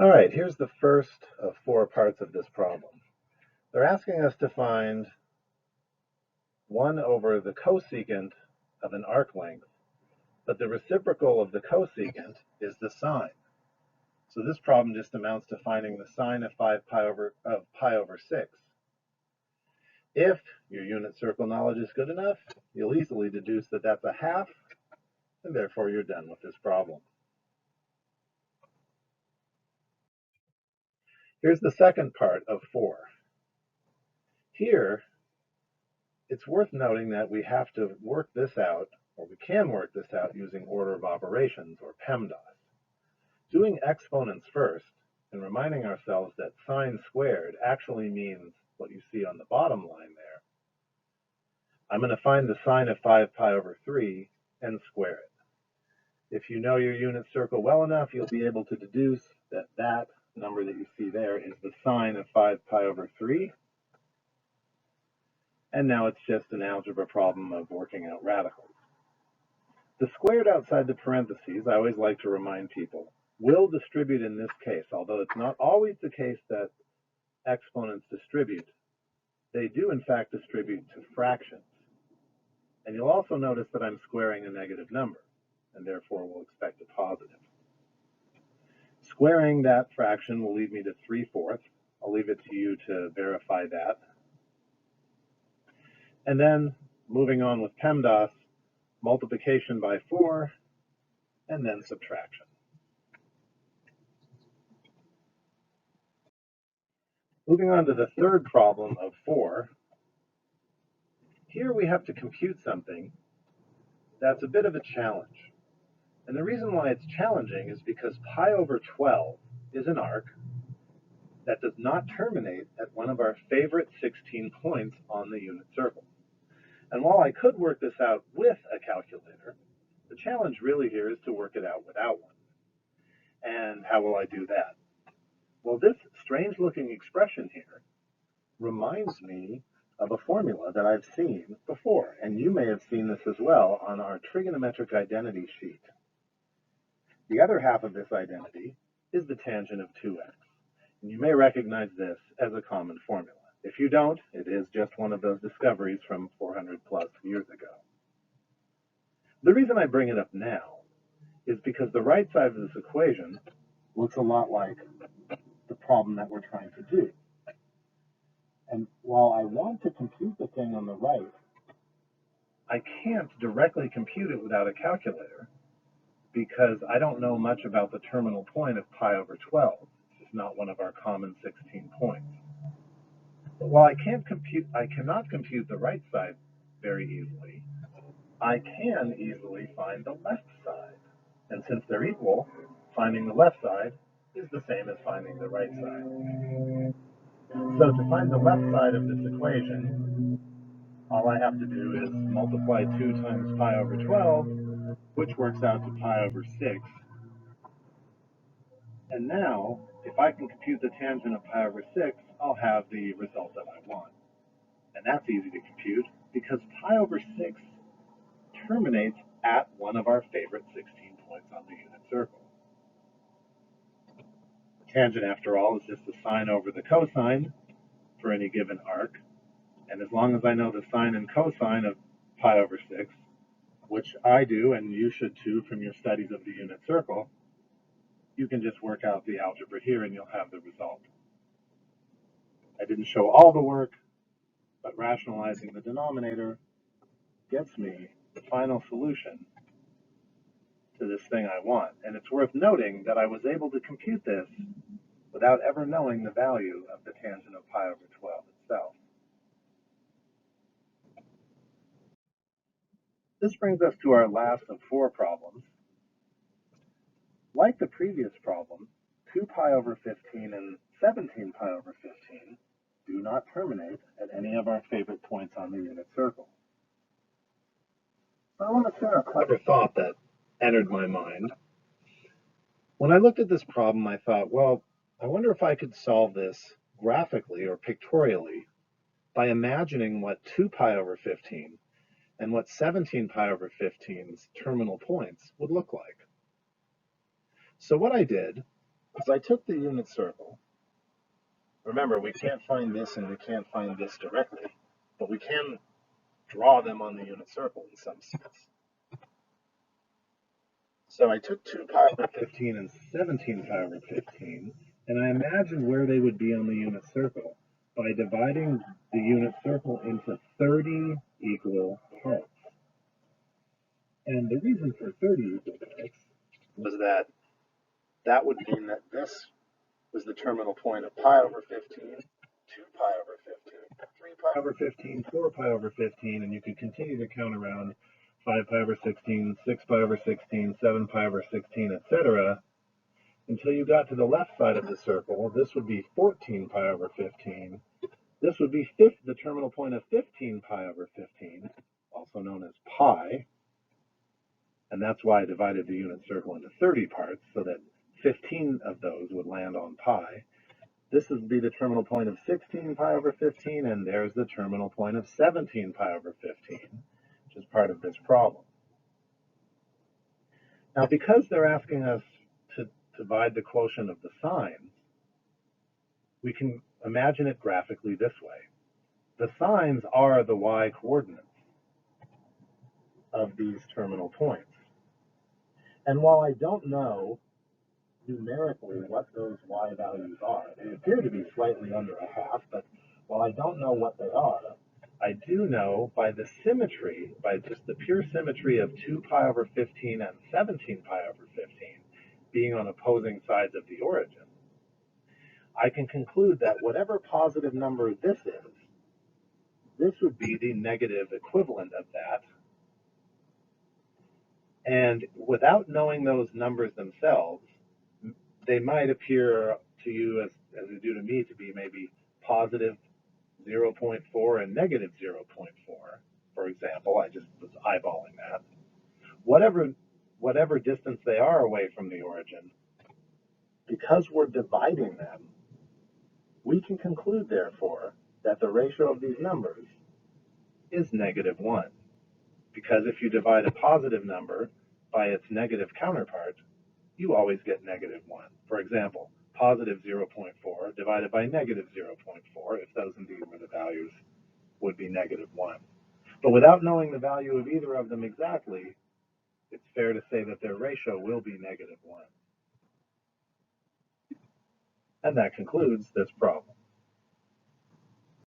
All right, here's the first of four parts of this problem. They're asking us to find 1 over the cosecant of an arc length, but the reciprocal of the cosecant is the sine. So this problem just amounts to finding the sine of pi over 6. If your unit circle knowledge is good enough, you'll easily deduce that that's a half, and therefore you're done with this problem. Here's the second part of 4. Here, it's worth noting that we have to work this out, or we can work this out using order of operations, or PEMDAS. Doing exponents first, and reminding ourselves that sine squared actually means what you see on the bottom line there. I'm going to find the sine of 5 pi over 3 and square it. If you know your unit circle well enough, you'll be able to deduce that that number that you see there is the sine of 5 pi over 3. And now it's just an algebra problem of working out radicals. The squared outside the parentheses, I always like to remind people, will distribute in this case, although it's not always the case that exponents distribute. They do in fact distribute to fractions. And you'll also notice that I'm squaring a negative number, and therefore we'll expect a positive. Squaring that fraction will lead me to 3/4. I'll leave it to you to verify that. And then moving on with PEMDAS, multiplication by 4, and then subtraction. Moving on to the third problem of 4, here we have to compute something that's a bit of a challenge. And the reason why it's challenging is because pi over 12 is an arc that does not terminate at one of our favorite 16 points on the unit circle. And while I could work this out with a calculator, the challenge really here is to work it out without one. And how will I do that? Well, this strange looking expression here reminds me of a formula that I've seen before, and you may have seen this as well on our trigonometric identity sheet. The other half of this identity is the tangent of 2x, and you may recognize this as a common formula. If you don't, it is just one of those discoveries from 400 plus years ago. The reason I bring it up now is because the right side of this equation looks a lot like the problem that we're trying to do. And while I want to compute the thing on the right, I can't directly compute it without a calculator because I don't know much about the terminal point of pi over 12. It's not one of our common 16 points. But while I cannot compute the right side very easily, I can easily find the left side. And since they're equal, finding the left side is the same as finding the right side. So to find the left side of this equation, all I have to do is multiply 2 times pi over 12, which works out to pi over 6. And now, if I can compute the tangent of pi over 6, I'll have the result that I want. And that's easy to compute because pi over 6 terminates at one of our favorite 16 points on the unit circle. The tangent, after all, is just the sine over the cosine for any given arc. And as long as I know the sine and cosine of pi over 6, which I do, and you should too from your studies of the unit circle, you can just work out the algebra here and you'll have the result. I didn't show all the work, but rationalizing the denominator gets me the final solution to this thing I want. And it's worth noting that I was able to compute this without ever knowing the value of the tangent of pi over 12 itself. This brings us to our last of 4 problems. Like the previous problem, 2 pi over 15 and 17 pi over 15 do not terminate at any of our favorite points on the unit circle. I want to share a clever thought that entered my mind. When I looked at this problem, I thought, well, I wonder if I could solve this graphically or pictorially by imagining what 2 pi over 15 and what 17 pi over 15's terminal points would look like. So what I did So I took the unit circle. Remember, we can't find this and we can't find this directly, but we can draw them on the unit circle in some sense. So I took 2 pi over 15 and 17 pi over 15, and I imagined where they would be on the unit circle by dividing the unit circle into 30 equal parts. And the reason for 30 equal parts was that that would mean that this was the terminal point of pi over 15, 2 pi over 15, 3 pi over 15, 4 pi over 15, and you could continue to count around 5 pi over 16, 6 pi over 16, 7 pi over 16, etc., until you got to the left side of the circle. This would be 14 pi over 15. This would be the terminal point of 15 pi over 15, also known as pi, and that's why I divided the unit circle into 30 parts, so that 15 of those would land on pi. This would be the terminal point of 16 pi over 15, and there's the terminal point of 17 pi over 15, which is part of this problem. Now, because they're asking us to divide the quotient of the signs, we can imagine it graphically this way. The signs are the y coordinates of these terminal points. And while I don't know numerically what those y values are, they appear to be slightly under a half, but while I don't know what they are, I do know by the symmetry, by just the pure symmetry of 2 pi over 15 and 17 pi over 15 being on opposing sides of the origin, I can conclude that whatever positive number this is, this would be the negative equivalent of that. And without knowing those numbers themselves, they might appear to you, as they do to me, to be maybe positive 0.4 and negative 0.4. For example, I just was eyeballing that. Whatever distance they are away from the origin, because we're dividing them, we can conclude, therefore, that the ratio of these numbers is -1. Because if you divide a positive number by its negative counterpart, you always get -1. For example, positive 0.4 divided by negative 0.4, if those indeed were the values, would be -1. But without knowing the value of either of them exactly, it's fair to say that their ratio will be -1. And that concludes this problem.